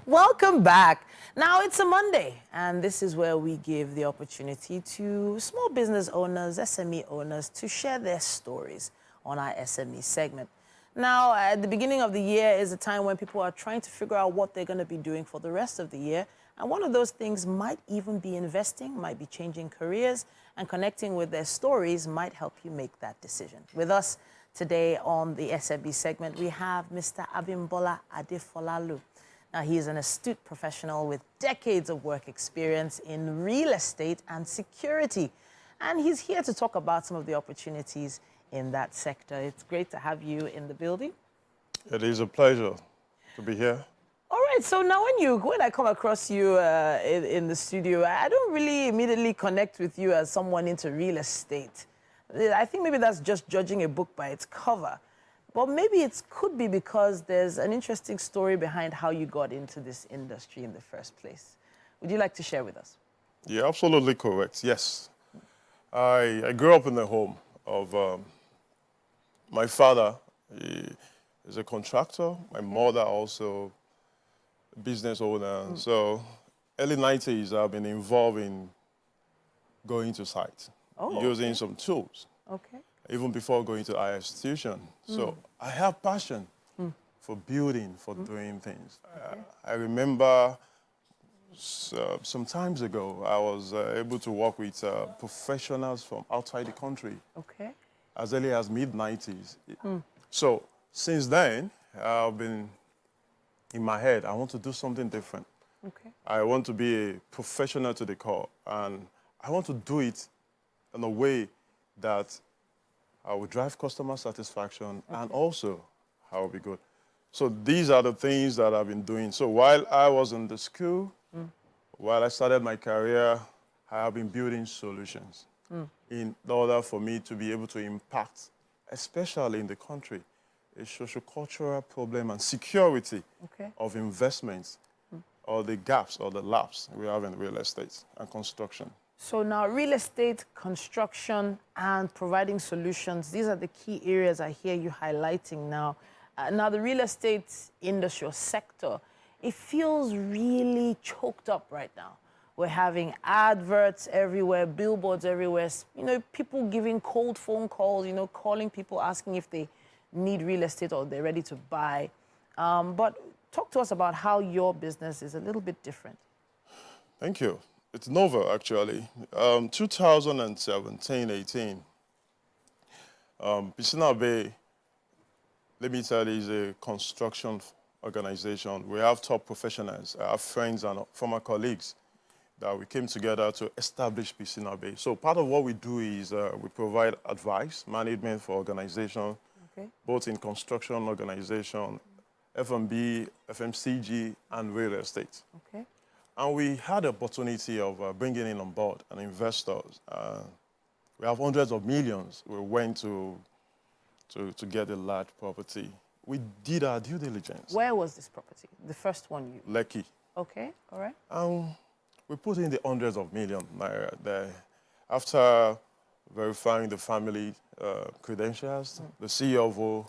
Welcome back. Now it's a Monday, and this is where we give the opportunity to small business owners, SME owners, to share their stories on our SME segment. Now, at the beginning of the year is a time when people are trying to figure out what they're going to be doing for the rest of the year. And one of those things might even be investing, might be changing careers, and connecting with their stories might help you make that decision. With us today on the SME segment, we have Mr. Abimbola Adefolalu. Now, he is an astute professional with decades of work experience in real estate and security. And he's here to talk about some of the opportunities in that sector. It's great to have you in the building. It is a pleasure to be here. All right, so now when I come across you in the studio, I don't really immediately connect with you as someone into real estate. I think maybe that's just judging a book by its cover. But maybe it could be because there's an interesting story behind how you got into this industry in the first place. Would you like to share with us? Yeah, absolutely correct. Yes. I grew up in the home of my father. He is a contractor. My mother also a business owner. So early 90s, I've been involved in going to site, using some tools. Okay. Even before going to higher institution. So I have passion for building, for doing things. Okay. I remember some times ago, I was able to work with professionals from outside the country. Okay. As early as mid-90s. So since then, I've been in my head, I want to do something different. Okay. I want to be a professional to the core, and I want to do it in a way that I will drive customer satisfaction, and also I will be good. So these are the things that I've been doing. So while I was in the school, while I started my career, I have been building solutions in order for me to be able to impact, especially in the country, a socio-cultural problem and security of investments or the gaps or the laps we have in real estate and construction. So now real estate, construction, and providing solutions, these are the key areas I hear you highlighting now. Now the real estate industry or sector, it feels really choked up right now. We're having adverts everywhere, billboards everywhere, people giving cold phone calls, calling people asking if they need real estate or they're ready to buy. But talk to us about how your business is a little bit different. Thank you. It's novel, actually. 2017-18, Piscina Bay, let me tell you, is a construction organization. We have top professionals, our friends and former colleagues that we came together to establish Piscina Bay. So part of what we do is we provide advice, management for organization, both in construction organization, F&B, FMCG, and real estate. Okay. And we had the opportunity of bringing in on board an investors. We have hundreds of millions. We went to get a large property. We did our due diligence. Where was this property? The first one you... Lekki. Okay, all right. We put in the hundreds of millions naira there. After verifying the family credentials, the CFO,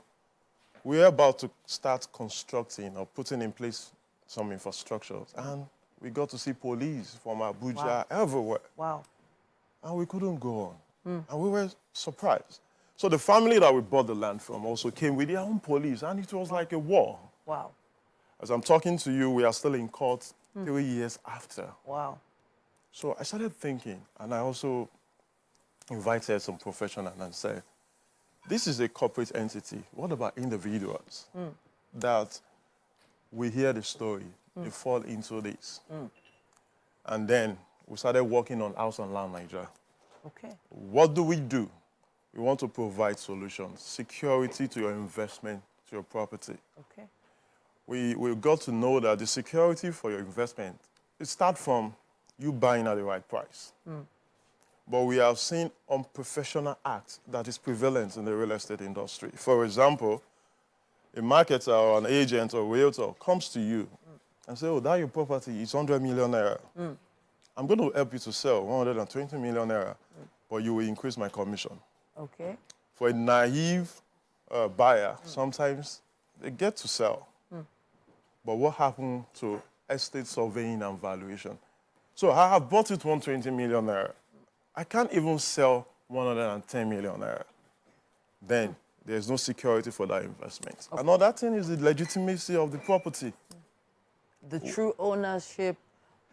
we were about to start constructing or putting in place some infrastructure. And we got to see police from Abuja everywhere. Wow. And we couldn't go on. And we were surprised. So the family that we bought the land from also came with their own police, and it was like a war. Wow. As I'm talking to you, we are still in court 3 years after. Wow. So I started thinking, and I also invited some professionals and said, this is a corporate entity. What about individuals that we hear the story, they fall into this? And then we started working on House and Land Naija. Okay. What do? We want to provide solutions, security to your investment, to your property. Okay. We got to know that the security for your investment, it starts from you buying at the right price. But we have seen unprofessional acts that is prevalent in the real estate industry. For example, a marketer or an agent or realtor comes to you and says, oh, that your property is 100 million naira. I'm going to help you to sell 120 million naira, but you will increase my commission. Okay. For a naive buyer, sometimes they get to sell. But what happened to estate surveying and valuation. So I have bought it 120 million naira. I can't even sell 110 million naira. Then there's no security for that investment. Okay. Another thing is the legitimacy of the property. The true ownership,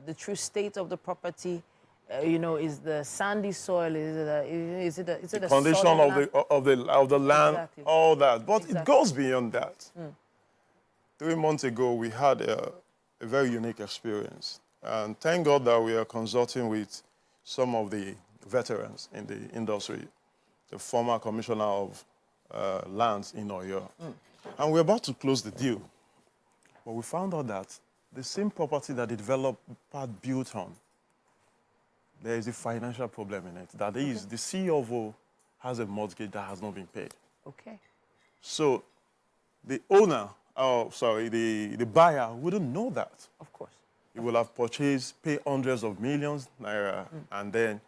the true state of the property, is the sandy soil, is it a Condition solid of the land, Exactly. all that. But it Exactly. goes beyond that. 3 months ago, we had a very unique experience. And thank God that we are consulting with some of the veterans in the industry, the former commissioner of lands in Oyo. And we're about to close the deal. But we found out that the same property that the developer built on, there is a financial problem in it. That is, the COO has a mortgage that has not been paid. Okay. So the owner, the buyer wouldn't know that. Of course. He will have purchased, pay hundreds of millions naira, and then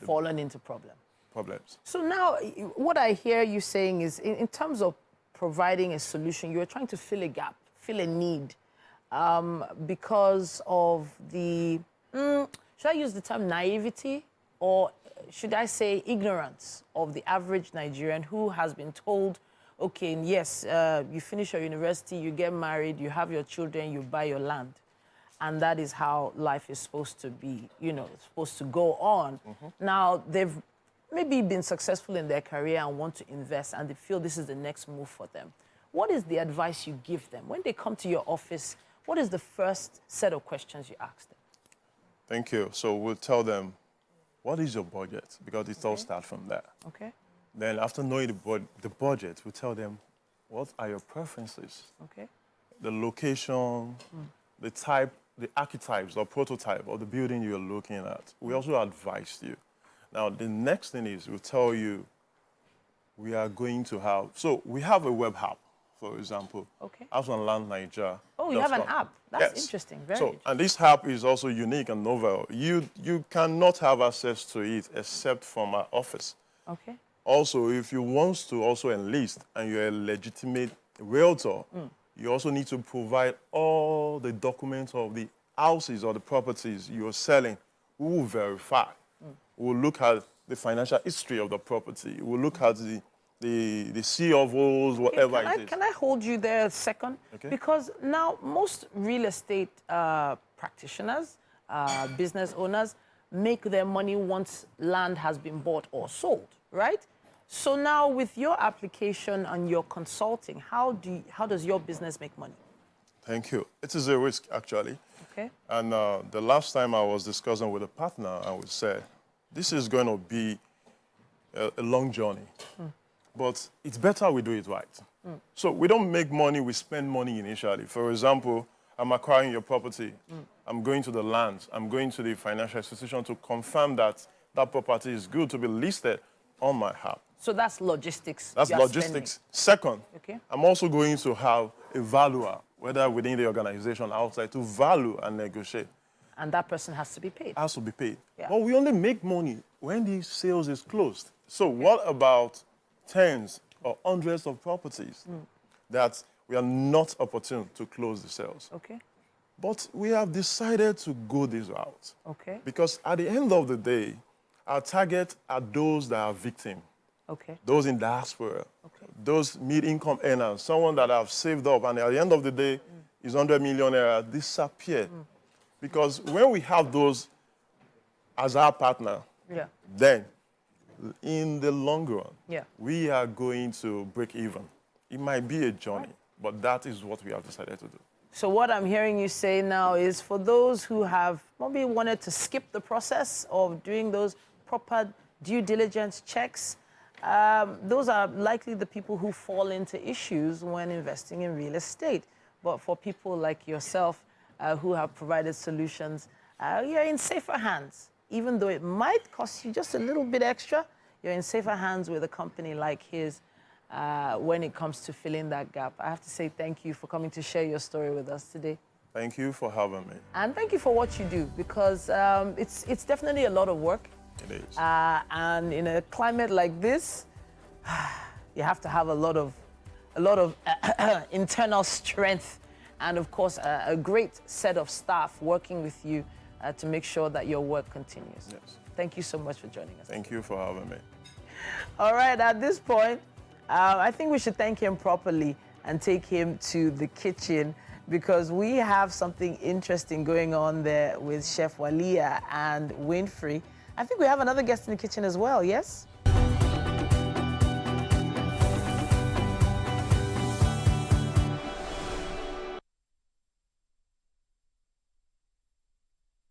Fallen into problems. So now, what I hear you saying is, in terms of providing a solution, you're trying to fill a gap, fill a need, because of the, should I use the term naivety, or should I say ignorance of the average Nigerian who has been told, okay, yes, you finish your university, you get married, you have your children, you buy your land. And that is how life is supposed to be, supposed to go on. Now, they've maybe been successful in their career and want to invest, and they feel this is the next move for them. What is the advice you give them? When they come to your office, what is the first set of questions you ask them? Thank you. So we'll tell them, what is your budget? Because it all starts from there. Okay. Then after knowing the budget, we'll tell them, what are your preferences? Okay. The location, the type, the archetypes or prototype of the building you're looking at. We also advise you. Now, the next thing is we'll tell you we are going to have, so we have a web app, for example. Okay. House and Land Naija. Oh, you have an app. That's Yes. interesting. Very So, interesting. and this app is also unique and novel. You cannot have access to it except from our office. Okay. Also, if you want to also enlist and you're a legitimate realtor, you also need to provide all the documents of the houses or the properties you're selling. We will verify. We'll look at the financial history of the property. We'll look at the COOs, whatever it is. Can I hold you there a second? Okay. Because now most real estate practitioners, business owners, make their money once land has been bought or sold, right? So now with your application and your consulting, how does your business make money? Thank you. It is a risk, actually. Okay. And the last time I was discussing with a partner, I would say, this is going to be a long journey. But it's better we do it right. So we don't make money, we spend money initially. For example, I'm acquiring your property. I'm going to the land. I'm going to the financial institution to confirm that that property is good to be listed on my app. So that's logistics. That's you are logistics. Second, Okay. I'm also going to have a valuer, whether within the organization, outside, to value and negotiate. And that person has to be paid. Has to be paid. Yeah. But we only make money when the sales is closed. So what about tens or hundreds of properties that we are not opportune to close the sales? Okay. But we have decided to go this route. Okay. Because at the end of the day, our target are those that are victims. Okay. Those in diaspora, Okay. those mid-income earners, someone that have saved up, and at the end of the day, is 100 million naira disappear. Because when we have those as our partner, Yeah. then in the long run, Yeah. we are going to break even. It might be a journey, but that is what we have decided to do. So what I'm hearing you say now is for those who have maybe wanted to skip the process of doing those proper due diligence checks, those are likely the people who fall into issues when investing in real estate. But for people like yourself who have provided solutions, you're in safer hands. Even though it might cost you just a little bit extra, you're in safer hands with a company like his when it comes to filling that gap. I have to say thank you for coming to share your story with us today. Thank you for having me. And thank you for what you do, because it's definitely a lot of work. It is. And in a climate like this, you have to have a lot of internal strength and of course, a great set of staff working with you to make sure that your work continues. Yes. Thank you so much for joining us. Thank you for having me. All right, at this point, I think we should thank him properly and take him to the kitchen, because we have something interesting going on there with Chef Walia and Winfrey. I think we have another guest in the kitchen as well, yes?